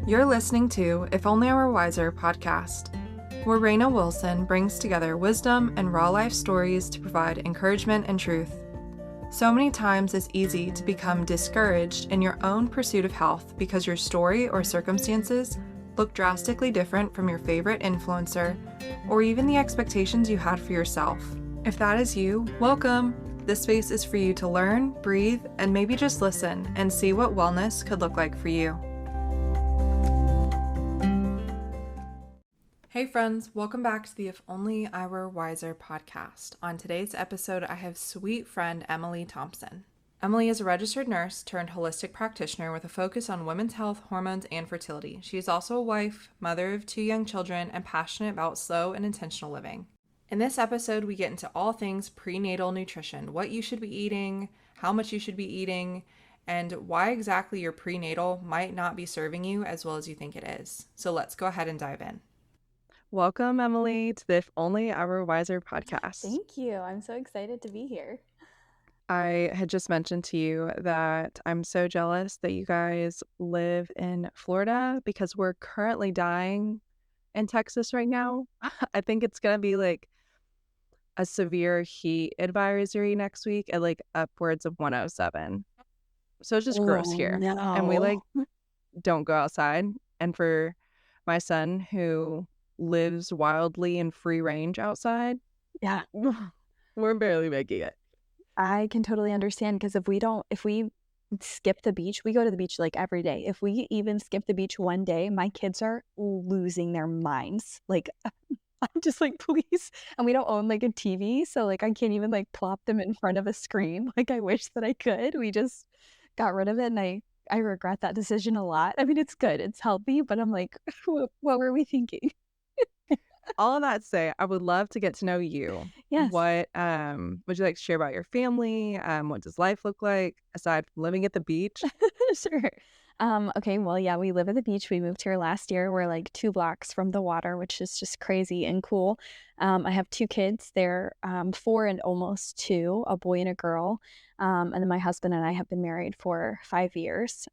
You're listening to If Only I Were Wiser podcast, where Raina Wilson brings together wisdom and raw life stories to provide encouragement and truth. So many times it's easy to become discouraged in your own pursuit of health because your story or circumstances look drastically different from your favorite influencer or even the expectations you had for yourself. If that is you, welcome! This space is for you to learn, breathe, and maybe just listen and see what wellness could look like for you. Hey friends, welcome back to the If Only I Were Wiser podcast. On today's episode, I have sweet friend Emmalee Thompson. Emmalee is a registered nurse turned holistic practitioner with a focus on women's health, hormones, and fertility. She is also a wife, mother of 2 young children, and passionate about slow and intentional living. In this episode, we get into all things prenatal nutrition, what you should be eating, how much you should be eating, and why exactly your prenatal might not be serving you as well as you think it is. So let's go ahead and dive in. Welcome, Emmalee, to the If Only I Were Wiser podcast. Thank you. I'm so excited to be here. I had just mentioned to you that I'm so jealous that you guys live in Florida because we're currently dying in Texas right now. I think it's going to be like a severe heat advisory next week at like upwards of 107. So it's just gross here. No. And we like don't go outside. And for my son who lives wildly in free range outside, Yeah, we're barely making it. I can totally understand because if we skip the beach, we go to the beach like every day. If we even skip the beach one day, my kids are losing their minds. Like, I'm just like, please. And we don't own like a TV, so like I can't even like plop them in front of a screen. Like I wish that I could. We just got rid of it, and I regret that decision a lot. I mean, it's good, it's healthy, but I'm like, what were we thinking? All of that to say, I would love to get to know you. Yes. What would you like to share about your family? What does life look like aside from living at the beach? Sure. Okay, well, yeah, we live at the beach. We moved here last year. We're like 2 blocks from the water, which is just crazy and cool. I have 2 kids. They're 4 and almost 2, a boy and a girl. And then my husband and I have been married for 5 years.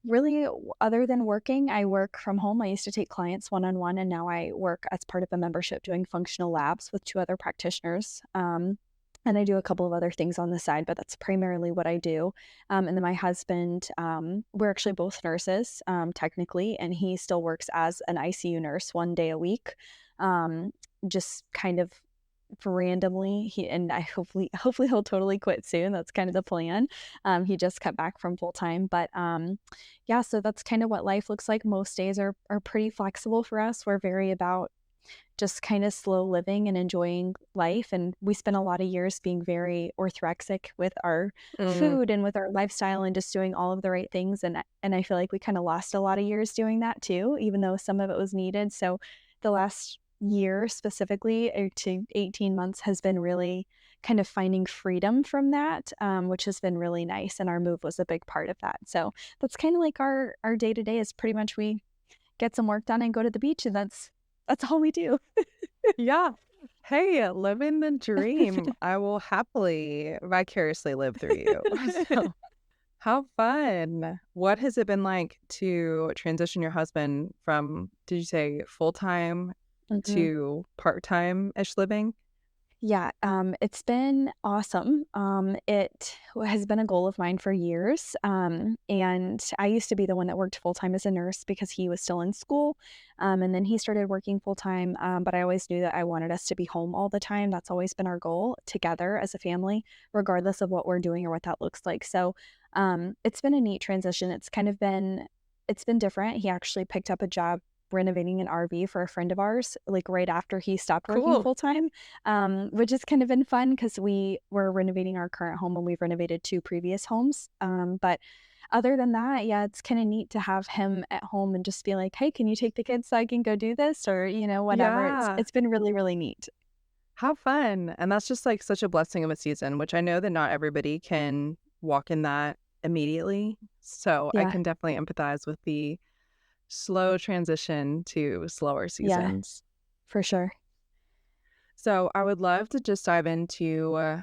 Really, other than working, I work from home. I used to take clients one-on-one, and now I work as part of a membership doing functional labs with 2 other practitioners. And I do a couple of other things on the side, but that's primarily what I do. And then my husband, we're actually both nurses, technically, and he still works as an ICU nurse 1 day a week, just kind of randomly. I hopefully he'll totally quit soon. That's kind of the plan. He just cut back from full time, but yeah. So that's kind of what life looks like. Most days are pretty flexible for us. We're very about just kind of slow living and enjoying life. And we spent a lot of years being very orthorexic with our food and with our lifestyle and just doing all of the right things. And I feel like we kind of lost a lot of years doing that too, even though some of it was needed. So the last year specifically to 18 months has been really kind of finding freedom from that, which has been really nice. And our move was a big part of that. So that's kind of like our day-to-day is pretty much we get some work done and go to the beach, and that's all we do. Yeah. Hey, living the dream. I will happily vicariously live through you. So, how fun. What has it been like to transition your husband from, did you say full-time to part-time-ish living? Yeah, it's been awesome. It has been a goal of mine for years. And I used to be the one that worked full-time as a nurse because he was still in school. And then he started working full-time. But I always knew that I wanted us to be home all the time. That's always been our goal together as a family, regardless of what we're doing or what that looks like. So, it's been a neat transition. It's been different. He actually picked up a job renovating an RV for a friend of ours, like right after he stopped working full time, which has kind of been fun because we were renovating our current home and we've renovated 2 previous homes. But other than that, yeah, it's kind of neat to have him at home and just be like, hey, can you take the kids so I can go do this? Or, whatever. Yeah. It's been really, really neat. How fun. And that's just like such a blessing of a season, which I know that not everybody can walk in that immediately. So I Yeah. can definitely empathize with the slow transition to slower seasons. Yeah, for sure. So I would love to just dive into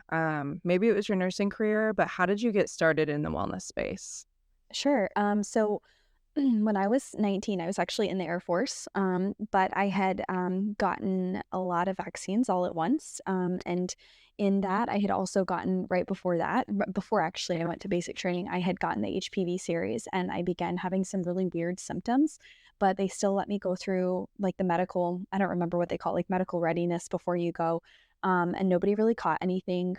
maybe it was your nursing career, but how did you get started in the wellness space? Sure. So when I was 19, I was actually in the Air Force, but I had gotten a lot of vaccines all at once. And in that, I had also gotten right before that, before actually I went to basic training, I had gotten the HPV series and I began having some really weird symptoms, but they still let me go through like the medical, I don't remember what they call it, like medical readiness before you go. And nobody really caught anything.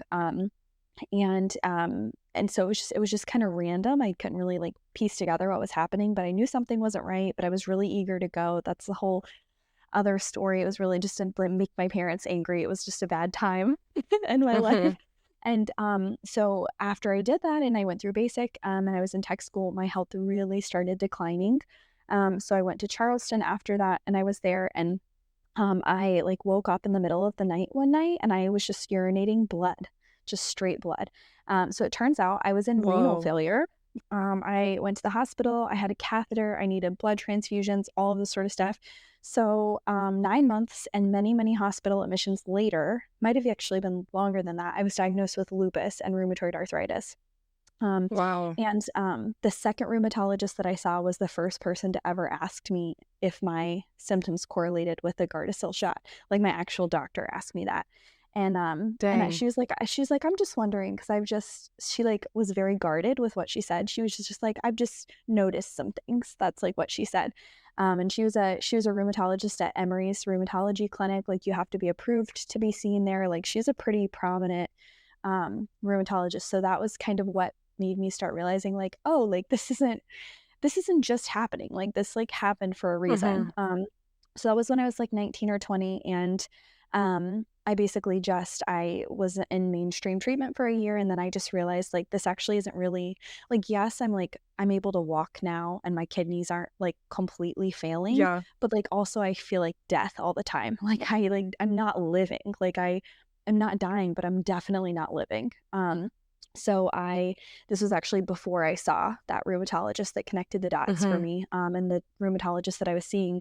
And so it was just kind of random. I couldn't really like piece together what was happening, but I knew something wasn't right, but I was really eager to go. That's the whole other story. It was really just to like, make my parents angry. It was just a bad time in my life. Hmm. And so after I did that and I went through basic and I was in tech school, my health really started declining. So I went to Charleston after that and I was there and I like woke up in the middle of the night one night and I was just urinating blood, just straight blood. So it turns out I was in renal Whoa. failure. I went to the hospital. I had a catheter. I needed blood transfusions, all of this sort of stuff. So 9 months and many, many hospital admissions later, might have actually been longer than that, I was diagnosed with lupus and rheumatoid arthritis. Um, Wow. and the second rheumatologist that I saw was the first person to ever ask me if my symptoms correlated with the Gardasil shot. Like my actual doctor asked me that. Dang. She was like, I'm just wondering because she like was very guarded with what she said. She was just like, I've just noticed some things. That's like what she said. And she was a rheumatologist at Emory's rheumatology clinic. Like you have to be approved to be seen there. Like she's a pretty prominent rheumatologist. So that was kind of what made me start realizing like, oh, like this isn't just happening. Like this like happened for a reason. Hmm. So that was when I was like 19 or 20 and I basically I was in mainstream treatment for a year and then I just realized like this actually isn't really like yes, I'm able to walk now and my kidneys aren't like completely failing, Yeah. but like also I feel like death all the time. I'm not living. Like I'm not dying, but I'm definitely not living. So this was actually before I saw that rheumatologist that connected the dots for Hmm. me. And the rheumatologist that I was seeing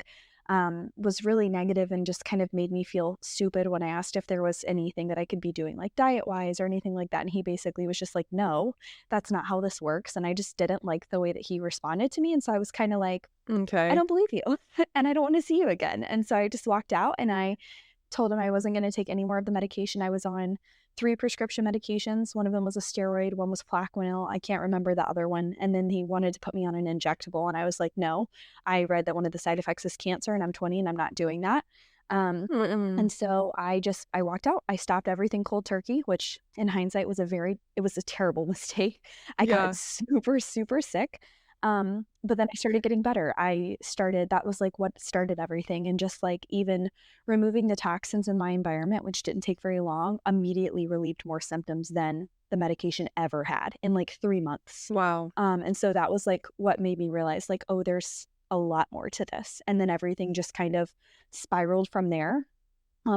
was really negative and just kind of made me feel stupid when I asked if there was anything that I could be doing, like diet wise or anything like that. And he basically was just like, no, that's not how this works. And I just didn't like the way that he responded to me. And so I was kind of like, I Okay. don't believe you and I don't want to see you again. And so I just walked out and I told him I wasn't going to take any more of the medication. I was on 3 prescription medications. One of them was a steroid, one was Plaquenil. I can't remember the other one. And then he wanted to put me on an injectable. And I was like, no, I read that one of the side effects is cancer and I'm 20 and I'm not doing that. Um, Mm-mm. and so I walked out. I stopped everything cold turkey, which in hindsight it was a terrible mistake. I got Yeah. super, super sick. But then I started getting better. That was like what started everything. And just like even removing the toxins in my environment, which didn't take very long, immediately relieved more symptoms than the medication ever had in like 3 months. Wow. And so that was like what made me realize like, oh, there's a lot more to this. And then everything just kind of spiraled from there.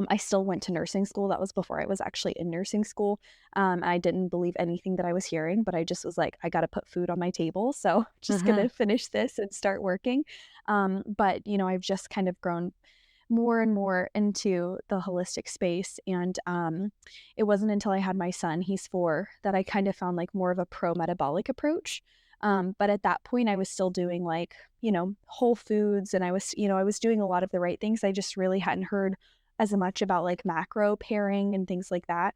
I still went to nursing school. That was before I was actually in nursing school. I didn't believe anything that I was hearing, but I just was like, I got to put food on my table. So just going Hmm. to finish this and start working. But, I've just kind of grown more and more into the holistic space. And it wasn't until I had my son, he's 4, that I kind of found like more of a pro metabolic approach. But at that point, I was still doing like, whole foods and I was doing a lot of the right things. I just really hadn't heard as much about like macro pairing and things like that.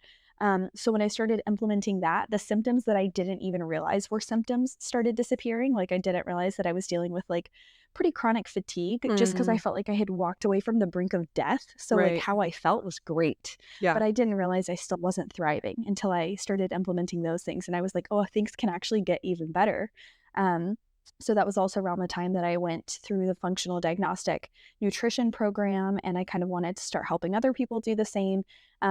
So when I started implementing that, the symptoms that I didn't even realize were symptoms started disappearing. Like I didn't realize that I was dealing with like pretty chronic fatigue just because I Hmm. felt like I had walked away from the brink of death. So like Right. how I felt was great, Yeah. but I didn't realize I still wasn't thriving until I started implementing those things. And I was like, oh, things can actually get even better. Um, so that was also around the time that I went through the functional diagnostic nutrition program and I kind of wanted to start helping other people do the same.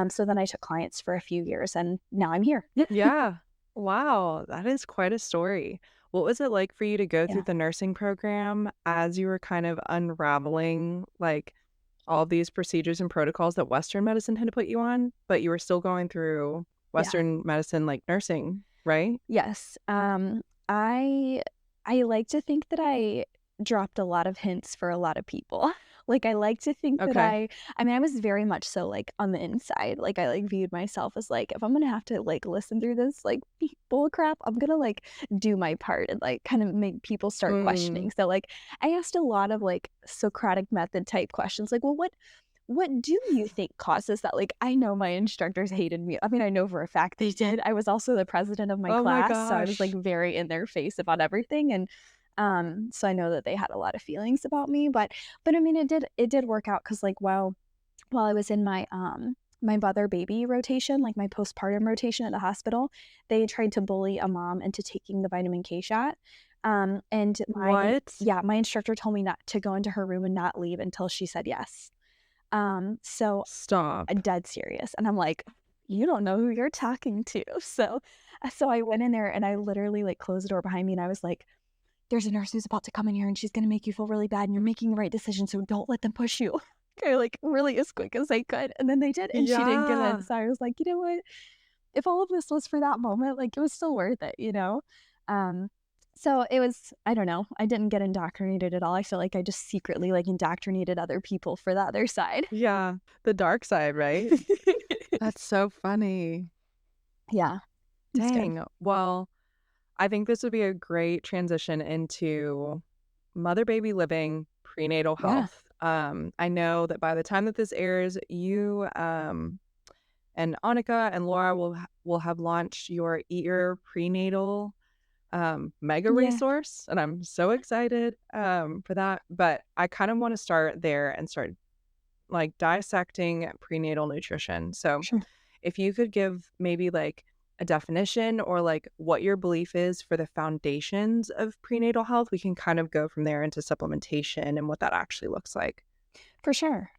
So then I took clients for a few years and now I'm here. Yeah. Wow. That is quite a story. What was it like for you to go through Yeah. the nursing program as you were kind of unraveling like all these procedures and protocols that Western medicine had to put you on, but you were still going through Yeah. Western medicine like nursing, right? Yes. I I like to think that I dropped a lot of hints for a lot of people. Like, I like to think that Okay. I mean, I was very much so, like, on the inside. Like, I, like, viewed myself as, like, if I'm gonna have to, like, listen through this, like, bull crap, I'm gonna, like, do my part and, like, kind of make people start Mm. questioning. So, like, I asked a lot of, like, Socratic method type questions, like, "Well, what do you think causes that?" Like, I know my instructors hated me. I mean, I know for a fact they did. I was also the president of my Oh my class, so I was, like, gosh. very in their face about everything, and, so I know that they had a lot of feelings about me, but I mean, it did work out because like, while I was in my mother baby rotation, like, my postpartum rotation at the hospital, they tried to bully a mom into taking the vitamin K shot, and What? my instructor told me not to go into her room and not leave until she said yes. So Stop. dead serious, and I'm like, "You don't know who you're talking to." So I went in there and I literally, like, closed the door behind me and I was like, "There's a nurse who's about to come in here and she's gonna make you feel really bad and you're making the right decision, so don't let them push you." Okay, like, really as quick as I could, and then they did, and she didn't get in, Yeah. so I was like, "You know what? If all of this was for that moment, like, it was still worth it," you know? Um, so it was I don't know, I didn't get indoctrinated at all. I feel like I just secretly, like, indoctrinated other people for the other side. Yeah. The dark side, right? That's so funny. Yeah, it's good. Dang. Well, I think this would be a great transition into mother baby living, prenatal Yeah. health. I know that by the time that this airs, you and Annika and Laura will have launched your ear prenatal mega Yeah. resource, and I'm so excited for that. But I kind of want to start there and start like dissecting prenatal nutrition. So Sure. if you could give maybe like a definition or like what your belief is for the foundations of prenatal health, we can kind of go from there into supplementation and what that actually looks like. For sure.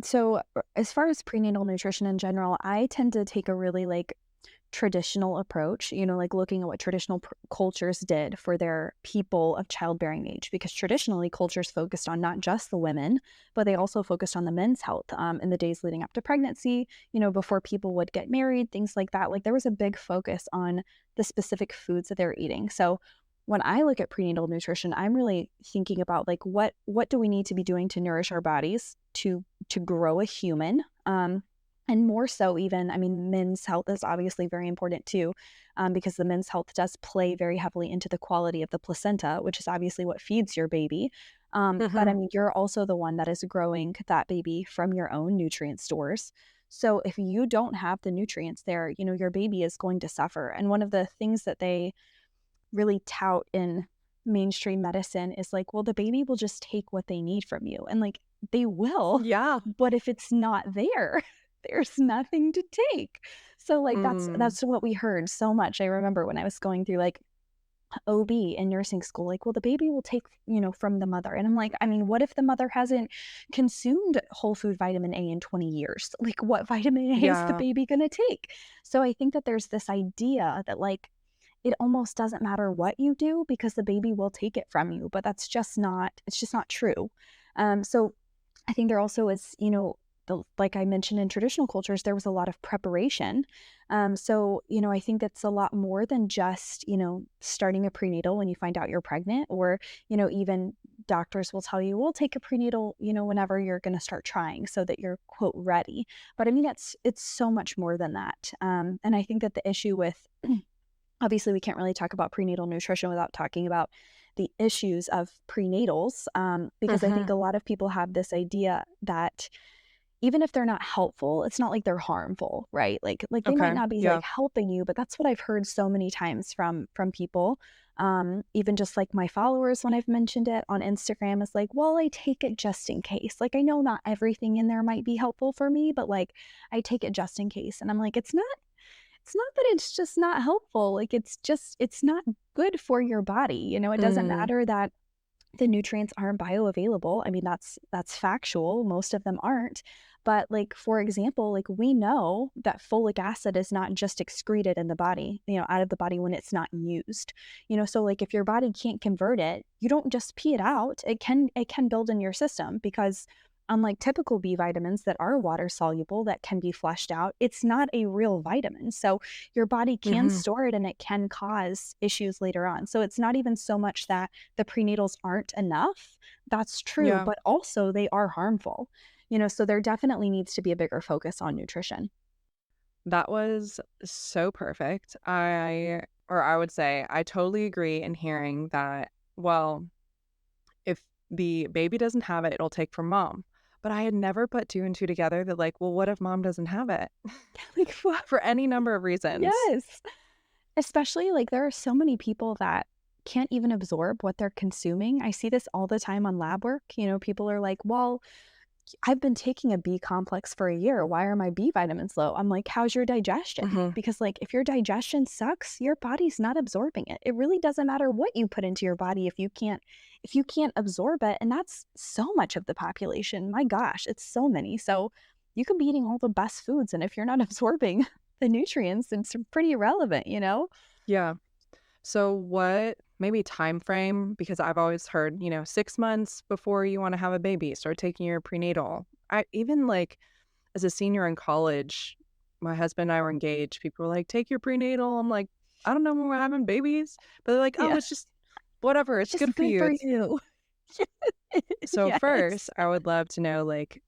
So as far as prenatal nutrition in general, I tend to take a really like traditional approach, like looking at what traditional cultures did for their people of childbearing age, because traditionally cultures focused on not just the women, but they also focused on the men's health in the days leading up to pregnancy, before people would get married, things like that. Like there was a big focus on the specific foods that they're eating. So when I look at prenatal nutrition, I'm really thinking about like what do we need to be doing to nourish our bodies to grow a human. And more so, even, I mean, men's health is obviously very important too, because the men's health does play very heavily into the quality of the placenta, which is obviously what feeds your baby. But I Hmm. mean, you're also the one that is growing that baby from your own nutrient stores. So if you don't have the nutrients there, your baby is going to suffer. And one of the things that they really tout in mainstream medicine is like, well, the baby will just take what they need from you. And like, they will, Yeah. but if it's not there, there's nothing to take. So like Mm. that's what we heard so much. I remember when I was going through like OB in nursing school, like, well, the baby will take, from the mother. And I'm like, I mean, what if the mother hasn't consumed whole food vitamin A in 20 years? Like, what vitamin A is the Yeah. baby going to take? So I think that there's this idea that, like, it almost doesn't matter what you do because the baby will take it from you, but it's just not true. So I think there also is, like I mentioned in traditional cultures, there was a lot of preparation. So, I think that's a lot more than just, starting a prenatal when you find out you're pregnant, or, even doctors will tell you, we'll take a prenatal, whenever you're going to start trying so that you're, quote, ready. But I mean, it's so much more than that. And I think that the issue with, obviously, we can't really talk about prenatal nutrition without talking about the issues of prenatals, because I think Hmm. a lot of people have this idea that even if they're not helpful, it's not like they're harmful, right? Like they might Okay. not be like Yeah. helping you, but that's what I've heard so many times from people. Even just like my followers when I've mentioned it on Instagram is like, well, I take it just in case. Like I know not everything in there might be helpful for me, but like I take it just in case. And I'm like, it's not that it's just not helpful. Like it's not good for your body. It doesn't Mm. matter that the nutrients aren't bioavailable. I mean, that's factual. Most of them aren't. But like for example, like we know that folic acid is not just excreted in the body, out of the body when it's not used. So like if your body can't convert it, you don't just pee it out. It can build in your system because unlike typical B vitamins that are water soluble that can be flushed out, it's not a real vitamin. So your body can Hmm. store it and it can cause issues later on. So it's not even so much that the prenatals aren't enough. That's true, Yeah, but also they are harmful. So there definitely needs to be a bigger focus on nutrition. that was so perfect. I would say, I totally agree in hearing that, well, if the baby doesn't have it, it'll take from mom. But I had never put two and two together that, like, well, what if mom doesn't have it? Like, what? For any number of reasons. Yes. Especially, like, there are so many people that can't even absorb what they're consuming. I see this all the time on lab work. People are like, well, I've been taking a B complex for a year. Why are my B vitamins low? I'm like, how's your digestion? Hmm. Because, like, if your digestion sucks, your body's not absorbing it. It really doesn't matter what you put into your body if you can't absorb it. And that's so much of the population. My gosh, it's so many. So you can be eating all the best foods, and if you're not absorbing the nutrients, it's pretty irrelevant. Yeah. So what maybe time frame? Because I've always heard, 6 months before you want to have a baby, start taking your prenatal. I even like as a senior in college, my husband and I were engaged. People were like, take your prenatal. I'm like, I don't know when we're having babies. But they're like, oh, Yeah. it's just whatever. It's Just good for good you. for It's you. so Yes. first, I would love to know, like,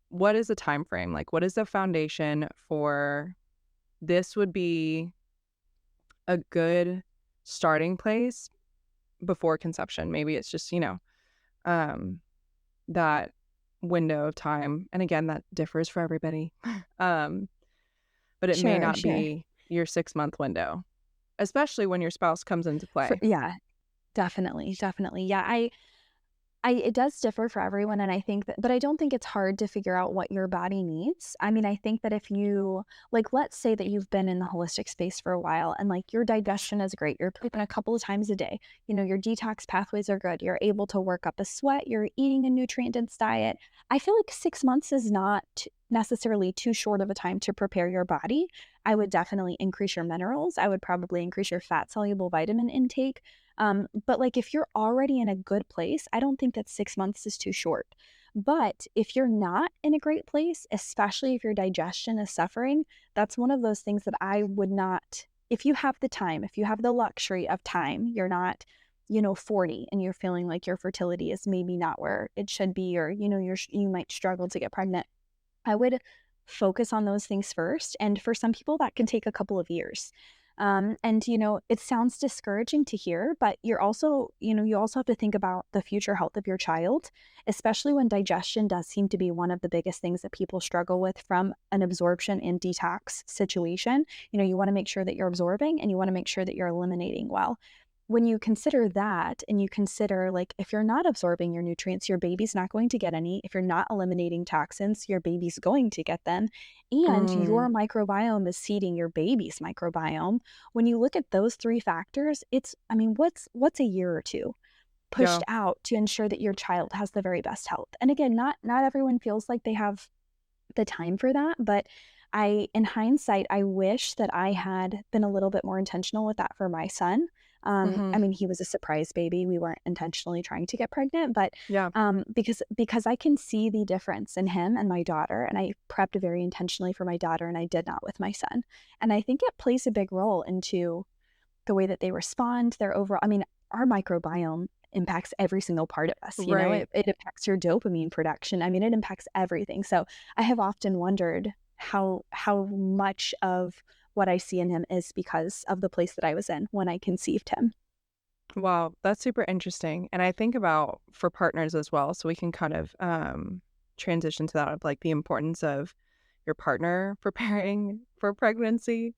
what is the time frame? Like, what is the foundation for this would be a good starting place before conception? Maybe it's just, um, that window of time. And again, that differs for everybody. um, but it may Sure, not sure. be your 6-month window, especially when your spouse comes into play. Yeah, definitely, definitely. Yeah, it does differ for everyone, and I think that, but I don't think it's hard to figure out what your body needs. I mean, I think that if you, like, let's say that you've been in the holistic space for a while and, like, your digestion is great, you're pooping a couple of times a day, your detox pathways are good, you're able to work up a sweat, you're eating a nutrient dense diet. I feel like 6 months is not necessarily too short of a time to prepare your body. I would definitely increase your minerals. I would probably increase your fat soluble vitamin intake. But, like, if you're already in a good place, I don't think that 6 months is too short. But if you're not in a great place, especially if your digestion is suffering, that's one of those things that I would not, if you have the time, if you have the luxury of time, you're not, 40 and you're feeling like your fertility is maybe not where it should be, or, you might struggle to get pregnant. I would focus on those things first. And for some people, that can take a couple of years. And it sounds discouraging to hear, but you also have to think about the future health of your child, especially when digestion does seem to be one of the biggest things that people struggle with from an absorption and detox situation. You want to make sure that you're absorbing and you want to make sure that you're eliminating well. When you consider that and you consider, like, if you're not absorbing your nutrients, your baby's not going to get any. If you're not eliminating toxins, your baby's going to get them. And Mm, your microbiome is seeding your baby's microbiome. When you look at those three factors, I mean, what's a year or two pushed yeah. out to ensure that your child has the very best health? And again, not everyone feels like they have the time for that, but in hindsight, I wish that I had been a little bit more intentional with that for my son. Hmm. I mean, he was a surprise baby. We weren't intentionally trying to get pregnant, but Yeah. because I can see the difference in him and my daughter, and I prepped very intentionally for my daughter, and I did not with my son. And I think it plays a big role into the way that they respond, their overall. I mean, our microbiome impacts every single part of us. Right. It impacts your dopamine production. I mean, it impacts everything. So I have often wondered how much of what I see in him is because of the place that I was in when I conceived him. Wow, that's super interesting. And I think about for partners as well, so we can kind of transition to that of like the importance of your partner preparing for pregnancy.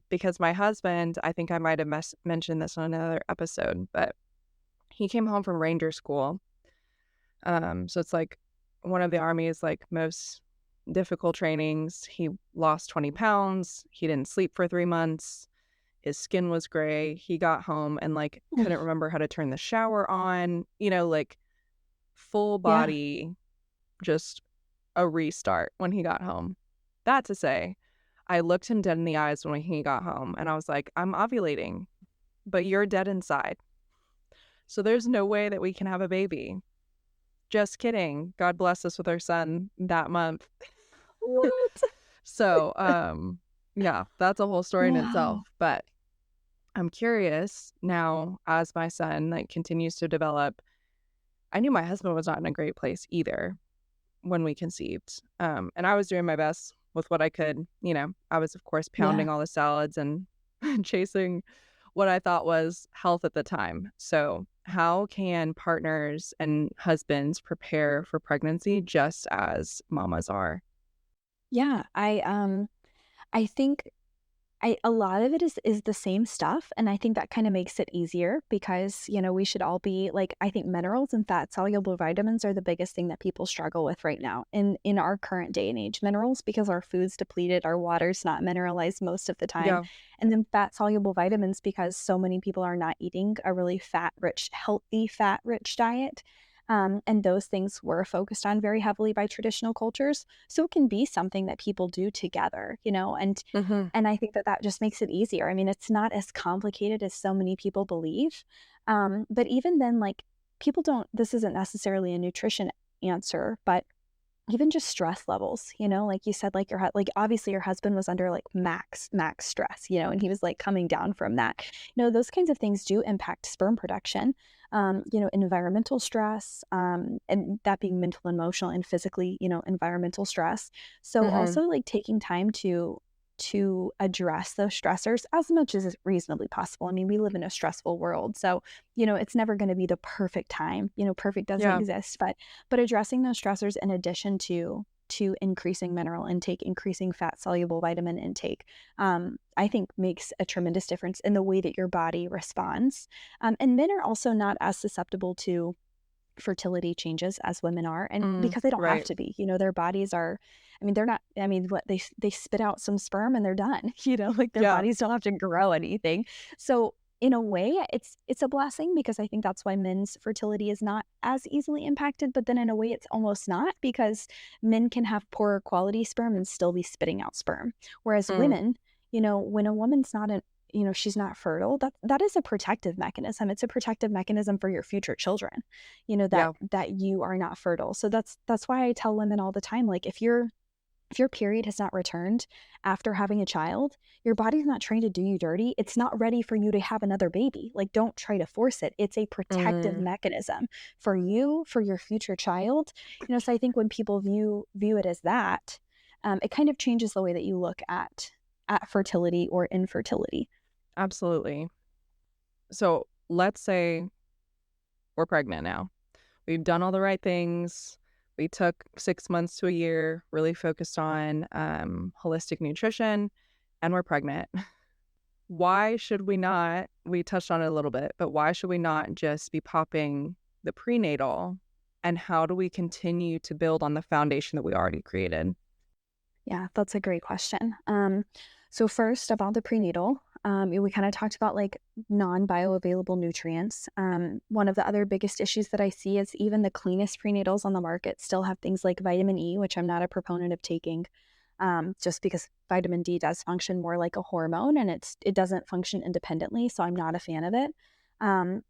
Because my husband, I think I might have mentioned this on another episode, but he came home from Ranger School. So it's like one of the Army's like most difficult trainings. He lost 20 pounds. He didn't sleep for 3 months. His skin was gray. He got home and like couldn't remember how to turn the shower on, like full Yeah. body, just a restart when he got home. That to say, I looked him dead in the eyes when he got home and I was like, I'm ovulating, but you're dead inside. So there's no way that we can have a baby. Just kidding. God bless us with our son that month. What? So, yeah, that's a whole story in itself. Wow. But I'm curious now, as my son like continues to develop. I knew my husband was not in a great place either when we conceived. And I was doing my best with what I could. I was of course Yeah. pounding all the salads and chasing what I thought was health at the time. So, how can partners and husbands prepare for pregnancy just as mamas are? Yeah. I think a lot of it is the same stuff, and I think that kinda makes it easier because, we should all be like, I think minerals and fat-soluble vitamins are the biggest thing that people struggle with right now in our current day and age. Minerals because our food's depleted, our water's not mineralized most of the time, Yeah. and then fat-soluble vitamins because so many people are not eating a really fat-rich, healthy fat-rich diet, and those things were focused on very heavily by traditional cultures, so it can be something that people do together, and Hmm. I think that that just makes it easier. I mean, it's not as complicated as so many people believe. But even then, like, people don't, this isn't necessarily a nutrition answer, but even just stress levels, like you said, like like obviously your husband was under like max stress, and he was like coming down from that. Those kinds of things do impact sperm production. Environmental stress, and that being mental, emotional, and physically, environmental stress. So Hmm. also like taking time to address those stressors as much as is reasonably possible. I mean, we live in a stressful world, so it's never going to be the perfect time. Perfect doesn't Yeah. exist, but addressing those stressors in addition to increasing mineral intake, increasing fat soluble vitamin intake, I think makes a tremendous difference in the way that your body responds. And men are also not as susceptible to fertility changes as women are, and because they don't have Right. to be, their bodies are, I mean, they're not, I mean, what they spit out some sperm and they're done, like their Yeah. bodies don't have to grow anything. So in a way, it's a blessing because I think that's why men's fertility is not as easily impacted, but then in a way it's almost not because men can have poorer quality sperm and still be spitting out sperm, whereas Mm. women, when a woman's not in, she's not fertile, that is a protective mechanism. It's a protective mechanism for your future children, that Yeah. you are not fertile. So that's why I tell women all the time, like, if your period has not returned after having a child, your body's not trying to do you dirty. It's not ready for you to have another baby. Like, don't try to force it. It's a protective Mm. mechanism for you, for your future child. So I think when people view it as that, it kind of changes the way that you look at fertility or infertility. Absolutely. So let's say we're pregnant now. We've done all the right things. We took 6 months to a year, really focused on holistic nutrition, and we're pregnant. Why should we not? We touched on it a little bit, but why should we not just be popping the prenatal? And how do we continue to build on the foundation that we already created? Yeah, that's a great question. So first about the prenatal, we kind of talked about like non-bioavailable nutrients. One of the other biggest issues that I see is even the cleanest prenatals on the market still have things like vitamin E, which I'm not a proponent of taking, just because vitamin D does function more like a hormone and it doesn't function independently, so I'm not a fan of it.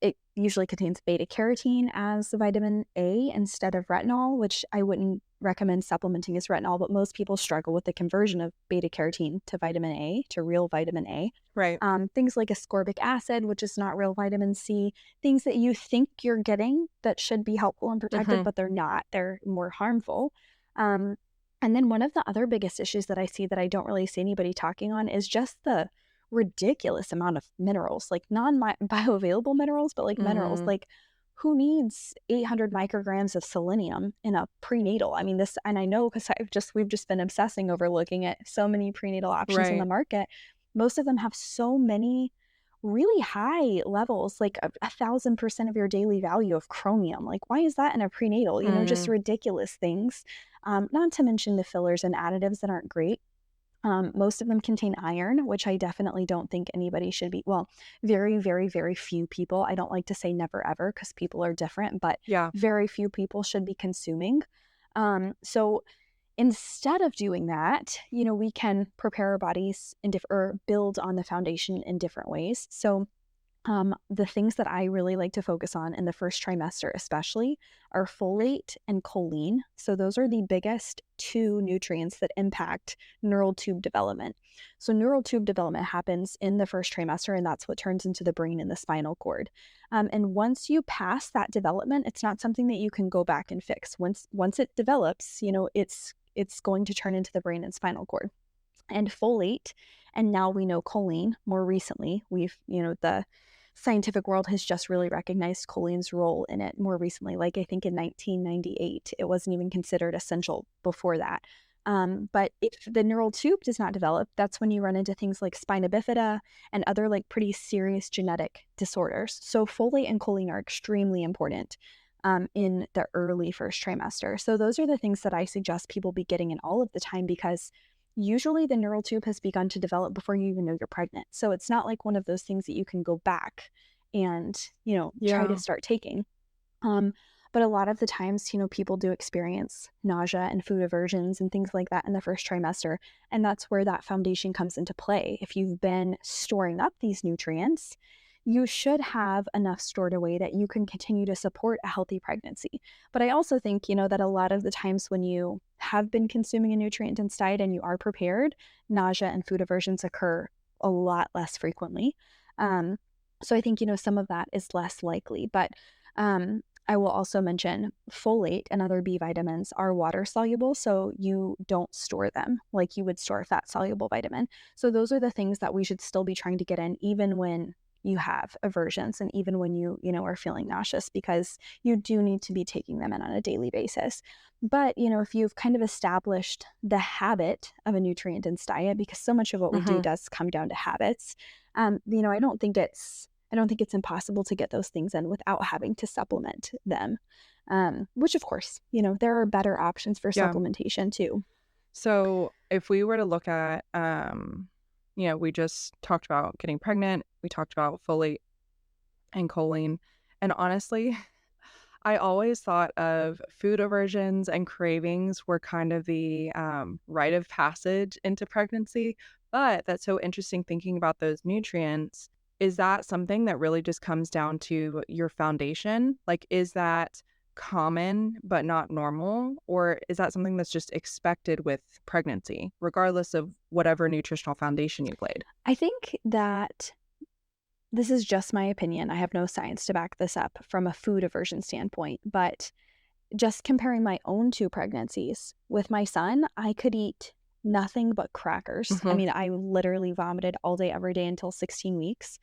It usually contains beta carotene as the vitamin A instead of retinol, which I wouldn't recommend supplementing as retinol, but most people struggle with the conversion of beta carotene to vitamin A, to real vitamin A. Right. Things like ascorbic acid, which is not real vitamin C, things that you think you're getting that should be helpful and protective, Hmm. but they're not. They're more harmful. Um, and then one of the other biggest issues that I see that I don't really see anybody talking on is just the ridiculous amount of minerals, like non-bioavailable minerals, but like minerals. Mm. Like, who needs 800 micrograms of selenium in a prenatal? I mean, this, and I know because we've just been obsessing over looking at so many prenatal options in the Right. market. Most of them have so many really high levels, like 1,000% of your daily value of chromium. Like, why is that in a prenatal? Just Mm. ridiculous things. Not to mention the fillers and additives that aren't great. Most of them contain iron, which I definitely don't think anybody should be. Well, very, very, very few people. I don't like to say never ever because people are different, but Yeah. very few people should be consuming. So instead of doing that, we can prepare our bodies in or build on the foundation in different ways. So The things that I really like to focus on in the first trimester, especially, are folate and choline. So, those are the biggest two nutrients that impact neural tube development. So, neural tube development happens in the first trimester, and that's what turns into the brain and the spinal cord. And once you pass that development, it's not something that you can go back and fix. Once it develops, it's going to turn into the brain and spinal cord. And folate, and now we know choline. More recently, the scientific world has just really recognized choline's role in it more recently. Like, I think in 1998, it wasn't even considered essential before that. But if the neural tube does not develop, that's when you run into things like spina bifida and other like pretty serious genetic disorders. So folate and choline are extremely important in the early first trimester. So those are the things that I suggest people be getting in all of the time, because usually the neural tube has begun to develop before you even know you're pregnant. So it's not like one of those things that you can go back and, try to Yeah. start taking. But a lot of the times, people do experience nausea and food aversions and things like that in the first trimester. And that's where that foundation comes into play. If you've been storing up these nutrients, you should have enough stored away that you can continue to support a healthy pregnancy. But I also think, that a lot of the times when you have been consuming a nutrient-dense diet and you are prepared, nausea and food aversions occur a lot less frequently. So I think, some of that is less likely. But I will also mention folate and other B vitamins are water soluble, so you don't store them like you would store a fat soluble vitamin. So those are the things that we should still be trying to get in, even when you have aversions and even when you are feeling nauseous, because you do need to be taking them in on a daily basis. But, if you've kind of established the habit of a nutrient-dense diet, because so much of what we do Hmm. does come down to habits, I don't think it's impossible to get those things in without having to supplement them. Which of course, there are better options for Yeah. supplementation too. So if we were to look at, we just talked about getting pregnant, we talked about folate and choline. And honestly, I always thought of food aversions and cravings were kind of the rite of passage into pregnancy. But that's so interesting thinking about those nutrients. Is that something that really just comes down to your foundation? Like, is that common but not normal? Or is that something that's just expected with pregnancy, regardless of whatever nutritional foundation you've laid? I think that this is just my opinion. I have no science to back this up from a food aversion standpoint, but just comparing my own two pregnancies with my son, I could eat nothing but crackers. I Hmm. mean, I literally vomited all day, every day until 16 weeks,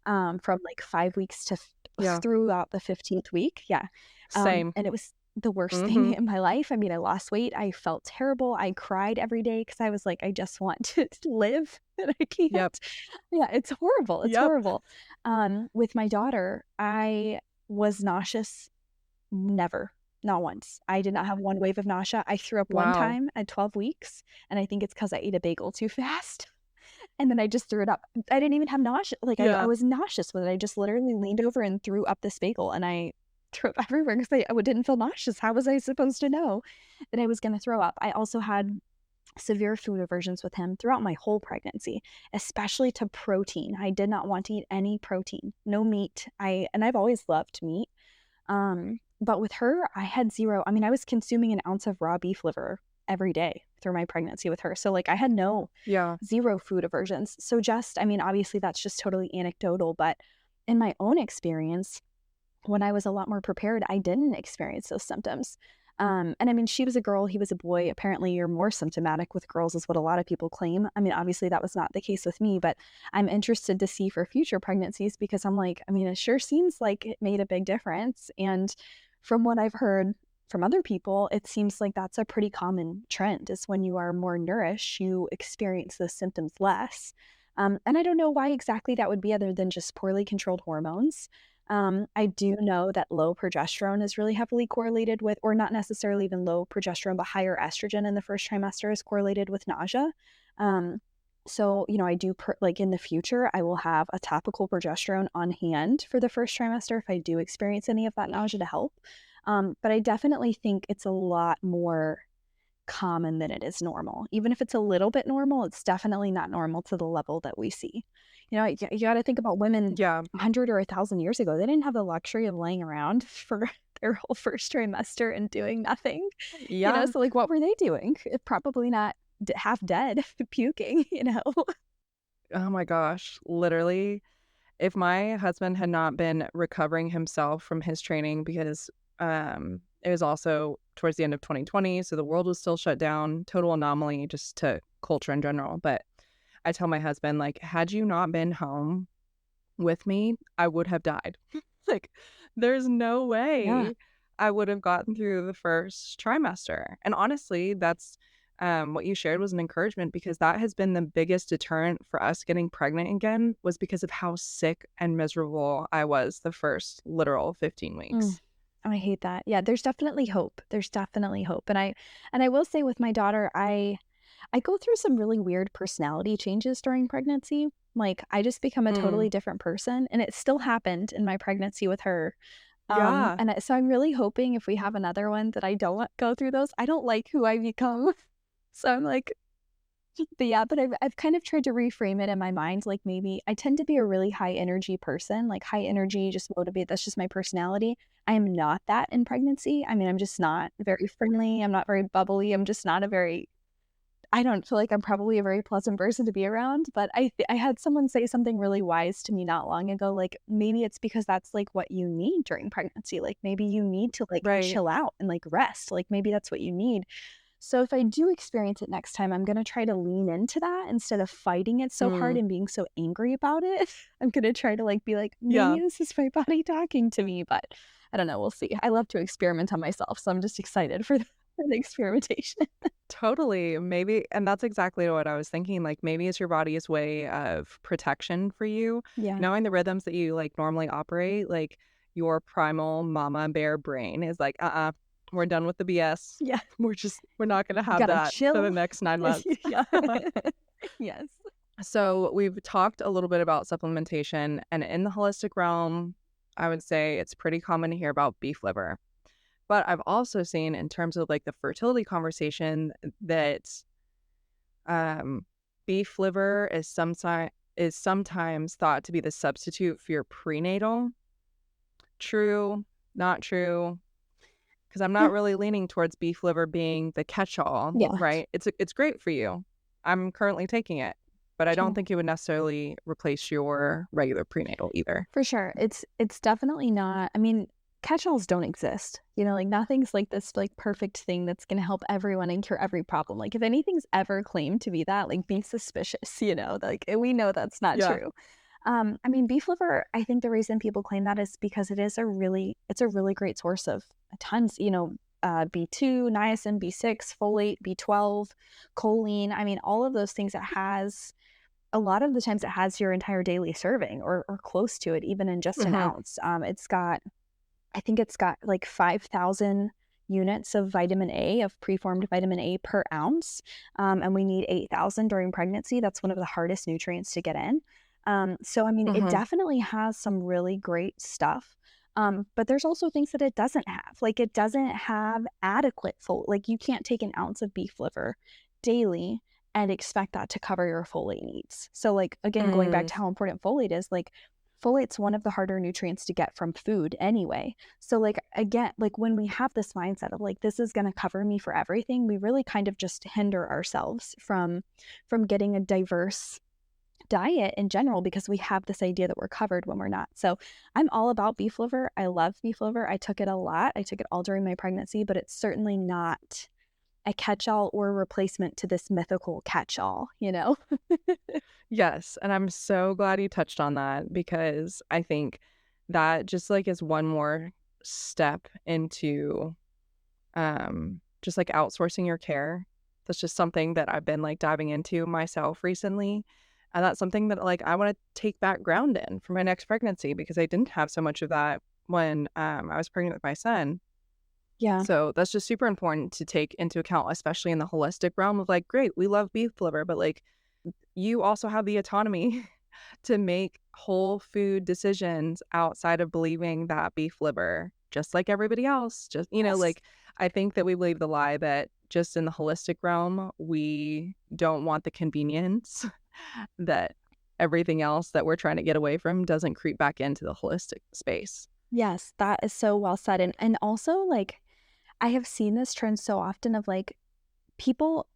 from like 5 weeks to Yeah, throughout the 15th week. Yeah. same. And it was the worst thing Hmm. in my life. I mean, I lost weight. I felt terrible. I cried every day because I was like, I just want to live and I Yep. can't. Yeah, it's horrible. It's Yep. horrible. With my daughter, I was nauseous. Never. Not once. I did not have one wave of nausea. I threw up one Wow. time at 12 weeks, and I think it's because I ate a bagel too fast, and then I just threw it up. I didn't even have nausea. Like, I Yeah. was nauseous with it. I just literally leaned over and threw up this bagel, and I threw up everywhere because I didn't feel nauseous. How was I supposed to know that I was gonna throw up? I also had severe food aversions with him throughout my whole pregnancy, especially to protein. I did not want to eat any protein, no meat. I've always loved meat. But with her, I had zero. I mean, I was consuming an ounce of raw beef liver every day through my pregnancy with her. So like I had Yeah. zero food aversions. So just, I mean, obviously that's just totally anecdotal, but in my own experience, when I was a lot more prepared, I didn't experience those symptoms. And I mean, she was a girl, he was a boy. Apparently, you're more symptomatic with girls, is what a lot of people claim. I mean, obviously, that was not the case with me, but I'm interested to see for future pregnancies because I'm like, I mean, it sure seems like it made a big difference. And from what I've heard from other people, it seems like that's a pretty common trend is when you are more nourished, you experience those symptoms less. And I don't know why exactly that would be other than just poorly controlled hormones. I do know that low progesterone is really heavily correlated with, or not necessarily even low progesterone, but higher estrogen in the first trimester is correlated with nausea. Um, so, I do like in the future, I will have a topical progesterone on hand for the first trimester if I do experience any of that nausea to help. But I definitely think it's a lot more common than it is normal. Even if it's a little bit normal, it's definitely not normal to the level that we see. You got to think about women Yeah. 100 or 1,000 years ago. They didn't have the luxury of laying around for their whole first trimester and doing nothing. Yeah. So like, what were they doing? Probably not half dead, puking. Oh my gosh. Literally, if my husband had not been recovering himself from his training because it was also towards the end of 2020, so the world was still shut down, total anomaly just to culture in general. But I tell my husband, like, had you not been home with me, I would have died. Like, there's no Yeah. way I would have gotten through the first trimester. And honestly, that's what you shared was an encouragement, because that has been the biggest deterrent for us getting pregnant again, was because of how sick and miserable I was the first literal 15 Mm. weeks. Oh, I hate that. Yeah, there's definitely hope. There's definitely hope. And I will say with my daughter, I go through some really weird personality changes during pregnancy. Like I just become a Mm, totally different person, and it still happened in my pregnancy with her. yeah. So I'm really hoping if we have another one that I don't go through those. I don't like who I become. So I'm like, but yeah, but I've kind of tried to reframe it in my mind. Like maybe I tend to be a really high energy person, like high energy, just motivate. That's just my personality. I am not that in pregnancy. I mean, I'm just not very friendly. I'm not very bubbly. I'm just not a very, I don't feel like I'm probably a very pleasant person to be around. But I had someone say something really wise to me not long ago. Like maybe it's because that's like what you need during pregnancy. Like maybe you need to like Right. chill out and like rest. Like maybe that's what you need. So if I do experience it next time, I'm going to try to lean into that instead of fighting it so hard Mm, and being so angry about it. I'm going to try to like be like, yeah. maybe this is my body talking to me, but I don't know. We'll see. I love to experiment on myself, so I'm just excited for the experimentation. Totally. Maybe, and that's exactly what I was thinking. Like, maybe it's your body's way of protection for you. Yeah. Knowing the rhythms that you like normally operate, like your primal mama bear brain is like, we're done with the BS. Yeah. We're not going to You have gotta that for the chill. next 9 months. Yeah. Yes. So, we've talked a little bit about supplementation, and in the holistic realm, I would say it's pretty common to hear about beef liver. But I've also seen, in terms of like the fertility conversation, that um, beef liver is sometimes thought to be the substitute for your prenatal. True, not true, because I'm not really leaning towards beef liver being the catch-all, Yeah. right? It's great for you. I'm currently taking it, but I don't Sure. think it would necessarily replace your regular prenatal either. For sure. It's definitely not, I mean, catch-alls don't exist. Like nothing's like this like perfect thing that's gonna help everyone and cure every problem. Like if anything's ever claimed to be that, like be suspicious, like and we know that's not Yeah. true. I mean, beef liver, I think the reason people claim that is because it's a really great source of tons, B2, niacin, B6, folate, B12, choline. I mean, all of those things it has a lot of the times it has your entire daily serving or close to it, even in just an Hmm. ounce. I think it's got like 5,000 units of vitamin A, of preformed vitamin A per ounce. And we need 8,000 during pregnancy. That's one of the hardest nutrients to get in. So, I mean, it Hmm. definitely has some really great stuff. But there's also things that it doesn't have. Like it doesn't have adequate folate. Like you can't take an ounce of beef liver daily and expect that to cover your folate needs. So like again, going back Mm, to how important folate is, like folate's one of the harder nutrients to get from food anyway. So like again, like when we have this mindset of like this is going to cover me for everything, we really kind of just hinder ourselves from getting a diverse diet in general because we have this idea that we're covered when we're not. So I'm all about beef liver. I love beef liver. I took it a lot. I took it all during my pregnancy, but it's certainly not a catch-all or a replacement to this mythical catch-all. yes, and I'm so glad you touched on that, because I think that just like is one more step into just like outsourcing your care. That's just something that I've been like diving into myself recently. And that's something that like I want to take back ground in for my next pregnancy, because I didn't have so much of that when I was pregnant with my son. Yeah. So that's just super important to take into account, especially in the holistic realm of like, great, we love beef liver, but like you also have the autonomy to make whole food decisions outside of believing that beef liver, just like everybody else, just, Yes. like, I think that we believe the lie that just in the holistic realm, we don't want the convenience that everything else that we're trying to get away from doesn't creep back into the holistic space. Yes, that is so well said. And also, like, I have seen this trend so often of like people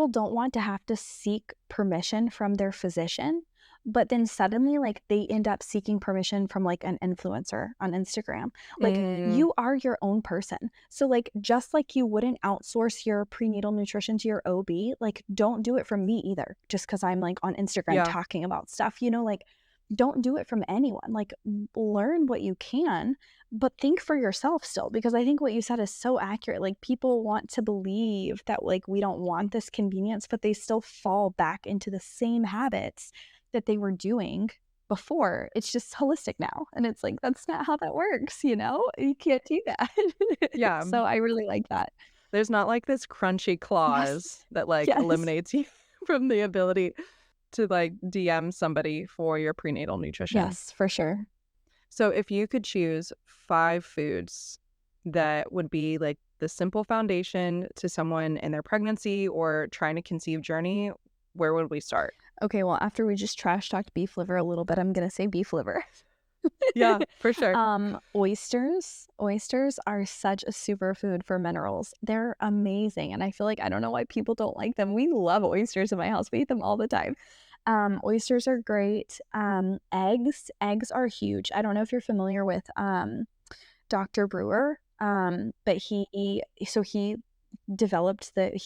don't want to have to seek permission from their physician, but then suddenly like they end up seeking permission from like an influencer on Instagram. Like, Mm, you are your own person. So like, just like you wouldn't outsource your prenatal nutrition to your OB, like don't do it from me either just because I'm like on Instagram yeah. talking about stuff, like don't do it from anyone. Like, learn what you can, but think for yourself still, because I think what you said is so accurate. Like, people want to believe that like we don't want this convenience, but they still fall back into the same habits that they were doing before. It's just holistic now. And it's like, that's not how that works, You can't do that. Yeah. So I really like that. There's not like this crunchy Yes. clause that like Yes. eliminates you from the ability to like DM somebody for your prenatal nutrition. Yes, for sure. So if you could choose 5 foods that would be like the simple foundation to someone in their pregnancy or trying to conceive journey, where would we start? Okay, well, after we just trash talked beef liver a little bit, I'm gonna say beef liver. Yeah, for sure. Oysters are such a superfood for minerals. They're amazing, and I feel like I don't know why people don't like them. We love oysters in my house. We eat them all the time. Oysters are great. Eggs are huge. I don't know if you're familiar with Dr. Brewer, but he he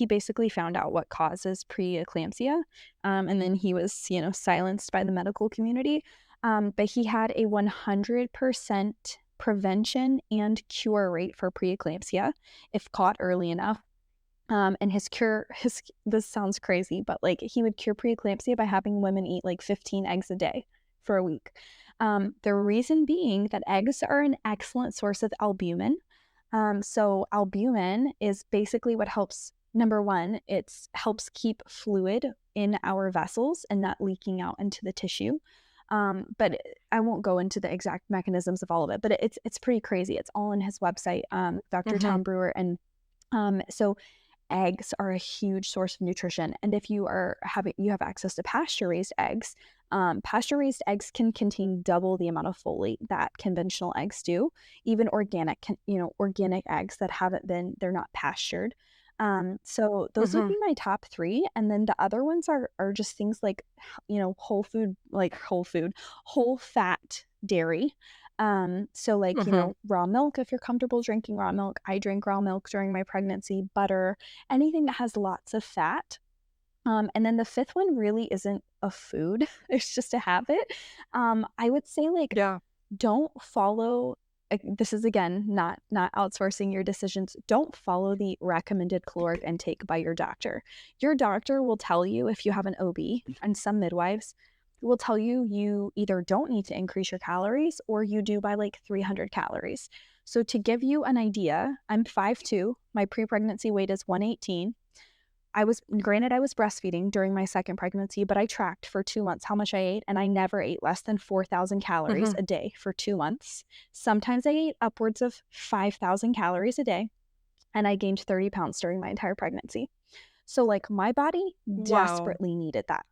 basically found out what causes preeclampsia, and then he was silenced by the medical community, but he had a 100% prevention and cure rate for preeclampsia if caught early enough. And this sounds crazy, but like he would cure preeclampsia by having women eat like 15 eggs a day for a week. The reason being that eggs are an excellent source of albumin. So albumin is basically what helps, number one, it helps keep fluid in our vessels and not leaking out into the tissue. But I won't go into the exact mechanisms of all of it, but it's pretty crazy. It's all in his website, Dr. Mhm. Tom Brewer. And so eggs are a huge source of nutrition. And if you have access to pasture raised eggs can contain double the amount of folate that conventional eggs do. Even organic eggs that they're not pastured. So those would Mhm. be my top 3. And then the other ones are just things like, whole fat dairy. So like, Mhm. raw milk, if you're comfortable drinking raw milk. I drank raw milk during my pregnancy, butter, anything that has lots of fat. And then the 5th one really isn't a food. It's just a habit. I would say like, Yeah. don't follow, this is again, not outsourcing your decisions. Don't follow the recommended caloric intake by your doctor. Your doctor will tell you, if you have an OB, and some midwives will tell you you either don't need to increase your calories or you do by like 300 calories. So to give you an idea, I'm 5'2". My pre-pregnancy weight is 118. I was breastfeeding during my second pregnancy, but I tracked for 2 months how much I ate, and I never ate less than 4,000 calories Mhm. a day for 2 months. Sometimes I ate upwards of 5,000 calories a day, and I gained 30 pounds during my entire pregnancy. So like, my body Wow. desperately needed that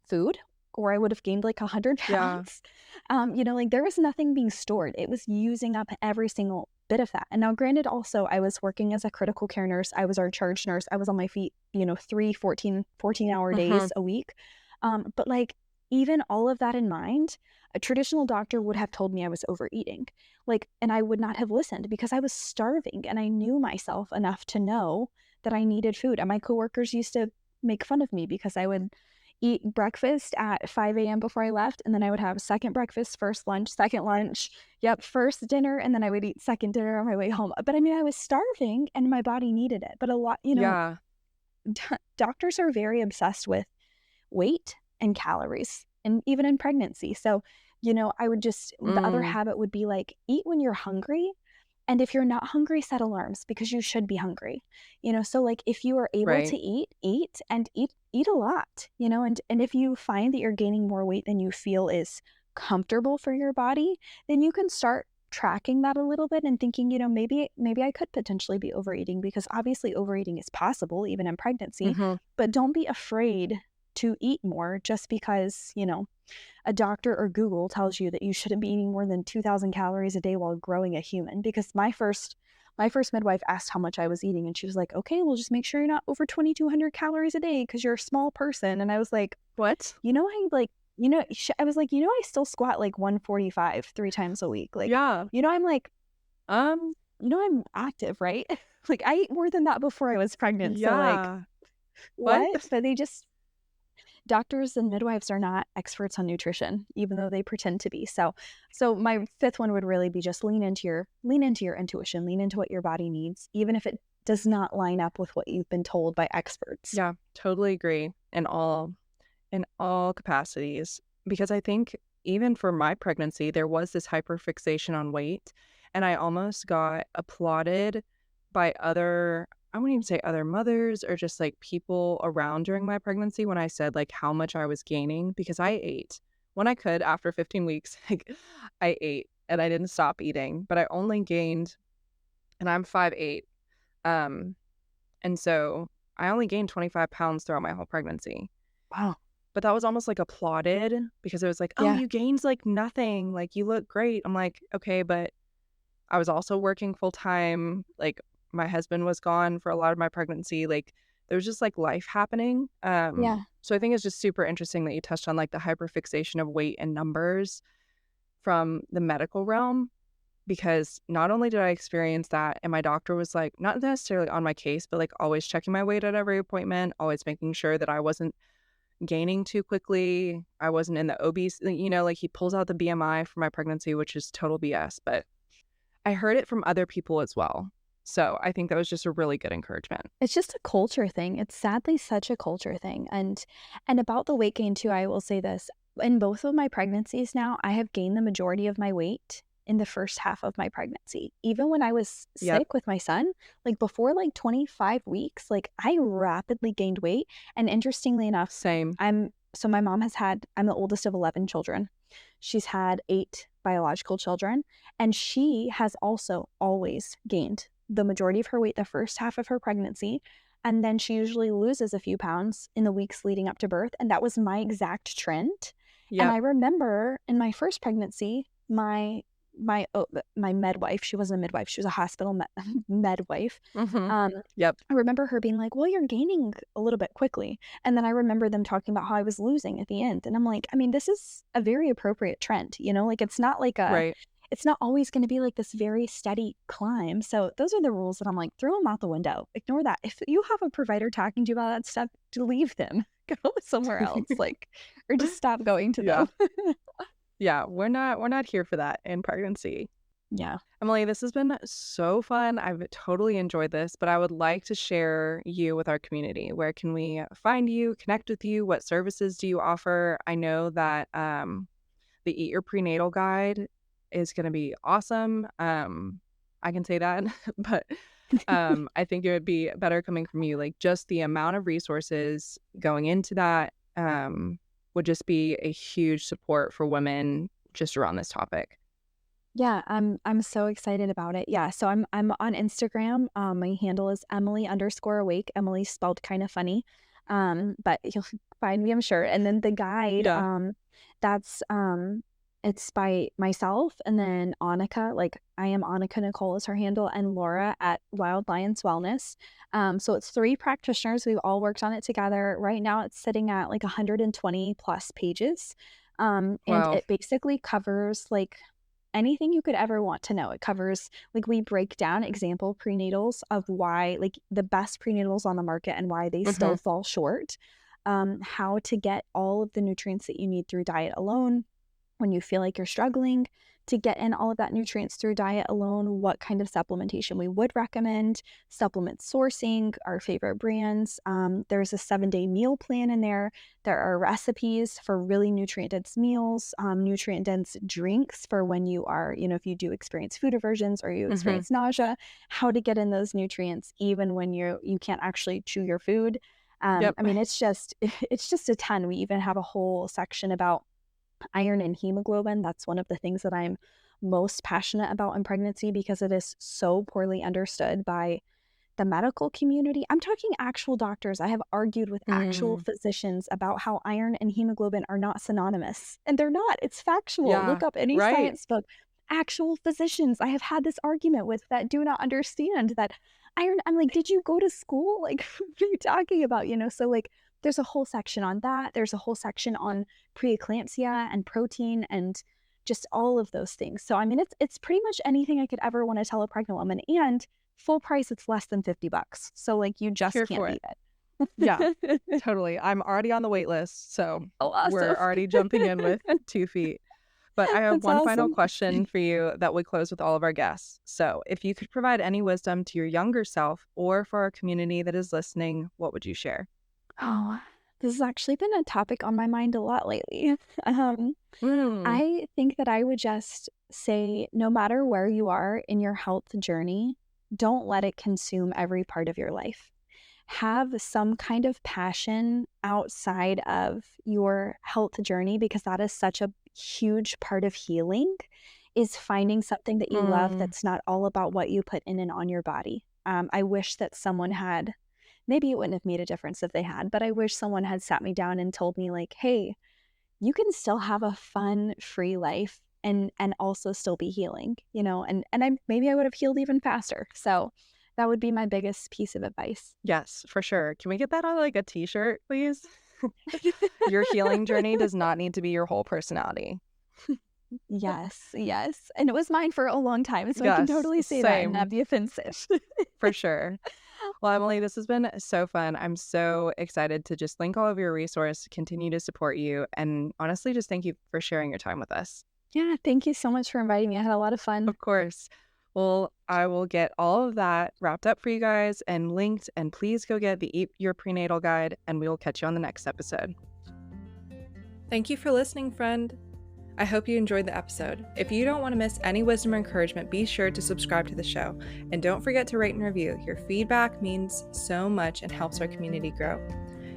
food, or I would have gained like 100 Yeah. pounds. Like, there was nothing being stored. It was using up every single bit of that. And now, granted, also, I was working as a critical care nurse. I was our charge nurse. I was on my feet, 14-hour Mhm. days a week. But like, even all of that in mind, a traditional doctor would have told me I was overeating. Like, and I would not have listened because I was starving and I knew myself enough to know that I needed food. And my coworkers used to make fun of me because I would eat breakfast at 5 a.m. before I left, and then I would have second breakfast, first lunch, second lunch, first dinner, and then I would eat second dinner on my way home. But I mean, I was starving and my body needed it. But a lot, Yeah. doctors are very obsessed with weight and calories, and even in pregnancy. So, I would the other Mm. habit would be like, eat when you're hungry. And if you're not hungry, set alarms because you should be hungry. So like, if you are able Right. to eat and eat a lot, and if you find that you're gaining more weight than you feel is comfortable for your body, then you can start tracking that a little bit and thinking, maybe I could potentially be overeating, because obviously overeating is possible even in pregnancy. Mhm. But don't be afraid to eat more just because, a doctor or Google tells you that you shouldn't be eating more than 2,000 calories a day while growing a human. Because my first midwife asked how much I was eating, and she was like, okay, well, just make sure you're not over 2,200 calories a day because you're a small person. And I was like, What? I was like, I still squat like 145 3 times a week. Like, Yeah. I'm like, I'm active, right? Like, I ate more than that before I was pregnant. So like, Yeah. What? what? But doctors and midwives are not experts on nutrition, even though they pretend to be. So my fifth one would really be just lean into your intuition, lean into what your body needs, even if it does not line up with what you've been told by experts. Yeah, totally agree in all capacities, because I think even for my pregnancy there was this hyperfixation on weight, and I almost got applauded by other, I wouldn't even say other mothers or just like people around during my pregnancy when I said like how much I was gaining, because I ate when I could after 15 weeks. Like, I ate and I didn't stop eating, but I only gained, and I'm 5'8", um and so I only gained 25 pounds throughout my whole pregnancy. Wow. But that was almost like applauded, because it was like, oh, Yeah. you gained like nothing. Like, you look great. I'm like, okay, but I was also working full time. Like, my husband was gone for a lot of my pregnancy. Like, there was just like life happening. Yeah. So I think it's just super interesting that you touched on like the hyperfixation of weight and numbers from the medical realm, because not only did I experience that, and my doctor was like, not necessarily on my case, but like always checking my weight at every appointment, always making sure that I wasn't gaining too quickly. I wasn't in the obese, like he pulls out the BMI for my pregnancy, which is total BS, but I heard it from other people as well. So I think that was just a really good encouragement. It's just a culture thing. It's sadly such a culture thing. And about the weight gain too, I will say this. In both of my pregnancies now, I have gained the majority of my weight in the first half of my pregnancy. Even when I was Yep. sick with my son, like before like 25 weeks, like I rapidly gained weight. And interestingly enough, Same. my mom I'm the oldest of 11 children. She's had 8 biological children, and she has also always gained the majority of her weight the first half of her pregnancy. And then she usually loses a few pounds in the weeks leading up to birth. And that was my exact trend. And I Yep. remember in my first pregnancy, my midwife, she wasn't a midwife, she was a hospital midwife. Mm-hmm. Um, Yep. I remember her being like, well, you're gaining a little bit quickly. And then I remember them talking about how I was losing at the end. And I'm like, I mean, this is a very appropriate trend, like it's not like Right. it's not always going to be like this very steady climb. So those are the rules that I'm like, throw them out the window. Ignore that. If you have a provider talking to you about that stuff, to leave them, go somewhere else, like, or just stop going to Yeah. them. Yeah. We're not here for that in pregnancy. Yeah. Emily, this has been so fun. I've totally enjoyed this, but I would like to share you with our community. Where can we find you, connect with you? What services do you offer? I know that the Eat Your Prenatal Guide is going to be awesome. I can say that, but I think it would be better coming from you. Like, just the amount of resources going into that would just be a huge support for women just around this topic. Yeah, I'm so excited about it. Yeah, so I'm on Instagram. My handle is Emmalee_awake. Emily spelled kind of funny. But you'll find me, I'm sure. And then the guide, Yeah. that's it's by myself, and then Annika, like I am Annika Nicole is her handle, and Laura at Wild Lions Wellness. So it's 3 practitioners. We've all worked on it together. Right now it's sitting at like 120 plus pages. And Wow. it basically covers like anything you could ever want to know. It covers, like, we break down example prenatals of why, like, the best prenatals on the market and why they Hmm. still fall short, how to get all of the nutrients that you need through diet alone when you feel like you're struggling to get in all of that nutrients through diet alone, what kind of supplementation we would recommend, supplement sourcing, our favorite brands. There's a 7-day meal plan in there. There are recipes for really nutrient-dense meals, nutrient-dense drinks for when you are, if you do experience food aversions or you Hmm. experience nausea, how to get in those nutrients even when you can't actually chew your food. Yep. I mean, it's just it's just a ton. We even have a whole section about iron and hemoglobin. That's one of the things that I'm most passionate about in pregnancy because it is so poorly understood by the medical community. I'm talking actual doctors. I have argued with actual Mm, physicians about how iron and hemoglobin are not synonymous, and they're not. It's factual. yeah, Look up any right. science book. Actual physicians I have had this argument with that do not understand that iron. I'm like, did you go to school? Like, what are you talking about? So like, there's a whole section on that. There's a whole section on preeclampsia and protein and just all of those things. So I mean, it's pretty much anything I could ever want to tell a pregnant woman, and full price, it's less than $50. So like, you just Here can't for beat it. Yeah, it. totally. I'm already on the wait list, so Oh, we're awesome. already jumping in with 2 feet. But I have That's one final awesome. question for you that we close with all of our guests. So, if you could provide any wisdom to your younger self or for our community that is listening, what would you share? Oh, this has actually been a topic on my mind a lot lately. Um, Mm, I think that I would just say, no matter where you are in your health journey, don't let it consume every part of your life. Have some kind of passion outside of your health journey, because that is such a huge part of healing, is finding something that you love mm, that's not all about what you put in and on your body. I wish that someone had, maybe it wouldn't have made a difference if they had, but I wish someone had sat me down and told me like, hey, you can still have a fun, free life and also still be healing, and maybe I would have healed even faster. So that would be my biggest piece of advice. yes, for sure. Can we get that on like a t-shirt, please? Your healing journey does not need to be your whole personality. Yes, yes. And it was mine for a long time, so I can Yes, totally say that and not same, be offensive. for sure. Well, Emily, this has been so fun. I'm so excited to just link all of your resources, continue to support you, and honestly, just thank you for sharing your time with us. Yeah, thank you so much for inviting me. I had a lot of fun. Of course. Well, I will get all of that wrapped up for you guys and linked, and please go get the Eat Your Prenatal Guide, and we will catch you on the next episode. Thank you for listening, friend. I hope you enjoyed the episode. If you don't want to miss any wisdom or encouragement, be sure to subscribe to the show. And don't forget to rate and review. Your feedback means so much and helps our community grow.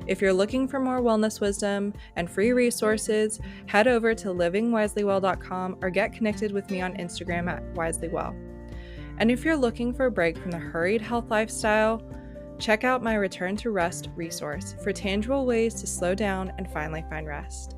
If you're looking for more wellness wisdom and free resources, head over to livingwiselywell.com or get connected with me on Instagram at wiselywell. And if you're looking for a break from the hurried health lifestyle, check out my Return to Rest resource for tangible ways to slow down and finally find rest.